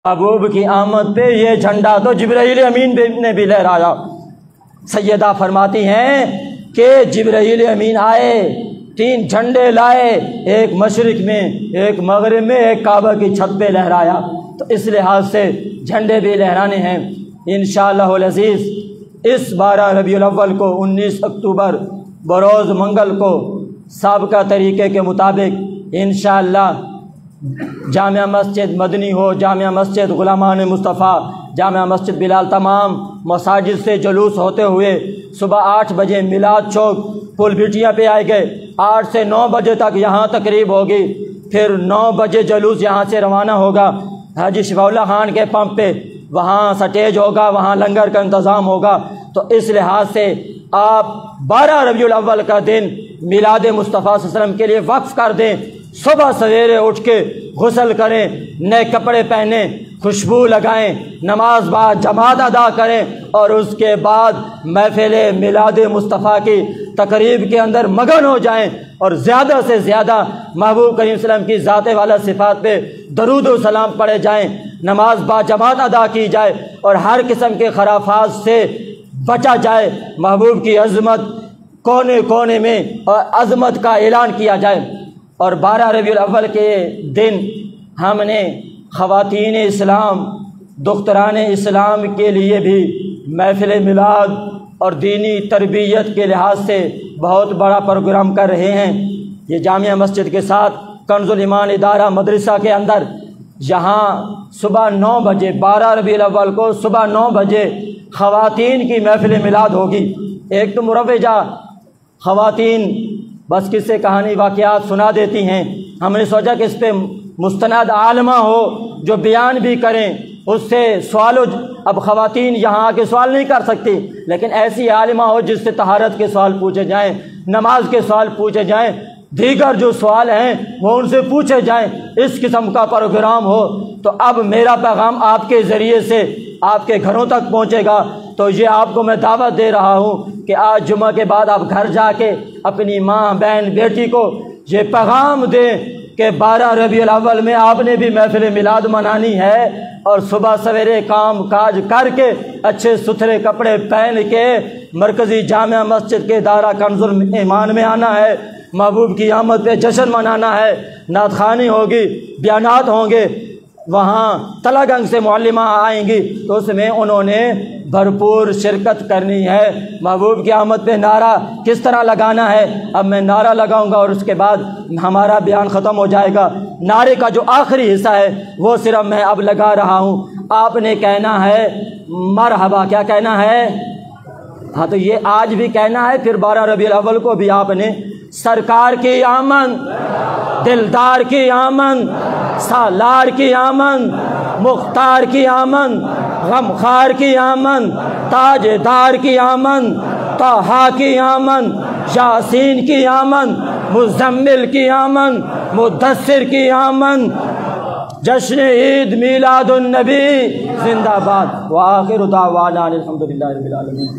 महबूब की आमद पे ये झंडा तो जिब्राइल अमीन ने भी लहराया। सैयदा फरमाती हैं कि जिब्राइल अमीन आए, 3 झंडे लाए, एक मशरिक में, एक मगरिब में, एक काबा की छत पे लहराया। तो इस लिहाज से झंडे भी लहराने हैं इंशाअल्लाहुल अज़ीज़। इस 12 रबीउल अव्वल को 19 अक्टूबर बरोज़ मंगल को साबिक़ा तरीक़े के मुताबिक इंशाअल्लाह जामिया मस्जिद मदनी हो, जामिया मस्जिद ग़ुलामान मुस्तफ़ा, जामिया मस्जिद बिलाल, तमाम मसाजिद से जुलूस होते हुए सुबह 8 बजे मिलाद चौक पुल बिटिया पे आएंगे। 8 से 9 बजे तक यहाँ तकरीब होगी। फिर 9 बजे जुलूस यहाँ से रवाना होगा हाजी शफाउल्लाह खान के पंप पे, वहाँ स्टेज होगा, वहाँ लंगर का इंतज़ाम होगा। तो इस लिहाज से आप 12 रबीउल अव्वल का दिन मिलाद मुस्तफ़ा सल्लल्लाहु अलैहि वसल्लम के लिए वक्फ़ कर दें। सुबह सवेरे उठ के गुस्ल करें, नए कपड़े पहने, खुशबू लगाएं, नमाज बा जमात अदा करें और उसके बाद महफिल मिलाद मुस्तफ़ा की तकरीब के अंदर मगन हो जाएं और ज़्यादा से ज़्यादा महबूब करीम सल्लल्लाहु अलैहि वसल्लम की ज़ात वाला सिफ़ात पे दरूद व सलाम पढ़े जाएं, नमाज बा जमात अदा की जाए और हर किस्म के खराफात से बचा जाए। महबूब की अज़मत कोने कोने में और अज़मत का ऐलान किया जाए। और 12 रबीउल अव्वल के दिन हमने ख़वातीन इस्लाम, दुख्तरान इस्लाम के लिए भी महफिल मिलाद और दीनी तरबियत के लिहाज से बहुत बड़ा प्रोग्राम कर रहे हैं। ये जामिया मस्जिद के साथ कंजुल ईमान इदारा मदरसा के अंदर यहाँ सुबह 9 बजे 12 रबीउल अव्वल को सुबह 9 बजे ख़वातीन की महफिल मिलाद होगी। एक तो मुरव्वजा ख़वातीन बस किस्से कहानी वाक़यात सुना देती हैं। हमने सोचा कि इस पर मुस्तनद आलमा हो जो बयान भी करें, उससे सवालों, अब ख़वातीन यहाँ आके सवाल नहीं कर सकती, लेकिन ऐसी आलिमा हो जिससे तहारत के सवाल पूछे जाएँ, नमाज के सवाल पूछे जाएँ, दीगर जो सवाल हैं वो उनसे पूछे जाएँ, इस किस्म का प्रोग्राम हो। तो अब मेरा पैगाम आपके ज़रिए से आपके घरों तक पहुँचेगा। तो ये आपको मैं दावत दे रहा हूँ कि आज जुमा के बाद आप घर जाके अपनी माँ, बहन, बेटी को ये पैगाम दें कि 12 रबीउल अव्वल में आपने भी महफिल मिलाद मनानी है और सुबह सवेरे काम काज करके अच्छे सुथरे कपड़े पहन के मरकज़ी जामिया मस्जिद के दारा कंजुल ईमान में आना है। महबूब की आमद पे जश्न मनाना है, नात ख़ानी होगी, बयानात होंगे, वहाँ तलागंग से मुअल्लिमा आएंगी तो उसमें उन्होंने भरपूर शिरकत करनी है। महबूब की आमद पे नारा किस तरह लगाना है, अब मैं नारा लगाऊंगा और उसके बाद हमारा बयान ख़त्म हो जाएगा। नारे का जो आखिरी हिस्सा है वो सिर्फ मैं अब लगा रहा हूँ। आपने कहना है मरहबा, क्या कहना है? हाँ, तो ये आज भी कहना है, फिर 12 रबीउल अव्वल को भी आपने सरकार की आमन, दिलदार की आमन, सालार की आमन, मुख्तार की आमन, गमखार की आमन, ताजदार की आमन, ताहा की आमन, यासीन की आमन, मुज़म्मिल की आमन, मुद्दस्सिर की आमन। जश्न ईद मीलादुन नबी जिंदाबाद। व आखिरु दावाना अनिल हम्दुलिल्लाहि रब्बिल आलमीन।